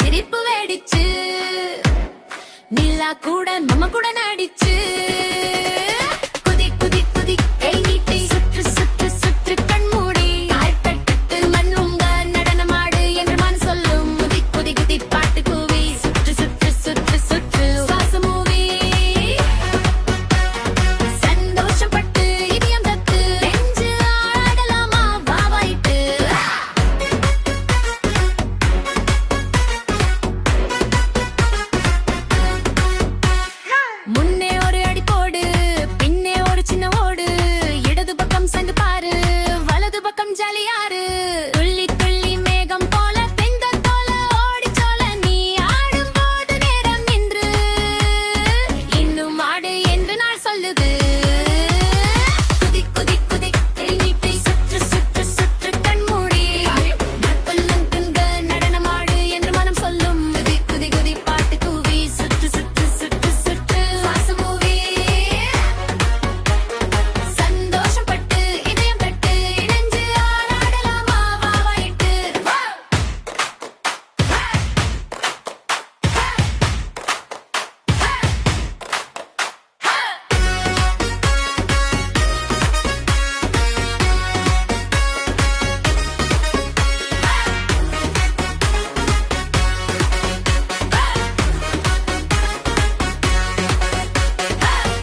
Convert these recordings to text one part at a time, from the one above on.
சிரிப்பு வேடிச்சு நிலா கூட நம்ம கூட நடிச்சு குதி குதி குதி கை நீட்டி சுற்று சுற்று சுற்று கண்மூடி கால்பட்டு மண்ணுங்க நடனமாடு என்று மன சொல்லும் குதி குதி குதி பாட்டு கூவி சுற்று சுற்று சுற்று சுற்று சுவாச மூவி சந்தோஷப்பட்டு இதயம் தத்து நெஞ்சு ஆடலாமா வாவாயிட்டு முன்னே ஒரு அடி போடு பின்னே ஒரு சின்ன ஓடு இடது பக்கம் சங்கு பாரு வலது பக்கம் ஜாலியாரு துள்ளி துள்ளி மேகம் போல பெந்த தோல ஓடி சோல நீ ஆடும் போது நேரம் நின்று இன்னும் ஆடு என்று நான் சொல்லுது குதி குதி குதி கை நீட்டி சுற்று சுற்று சுற்று கண்மூடி நற்பல்லுங்க நடனமாடு என்று மனம் சொல்லும் குதி குதி குதி பாட்டு கூவி சுற்று சுற்று சுற்று சுற்று சுவாச மூவி சந்தோஷப்பட்டு இதயம் தட்டு இணைஞ்சு ஆடாடலாமா வாவாயிட்டு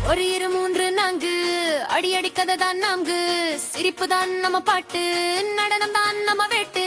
ஒரு இரு மூன்று நான்கு அடி அடி கதை தான் நான்கு சிரிப்பு தான் நம்ம பாட்டு நடனம் தான் நம்ம வேட்டு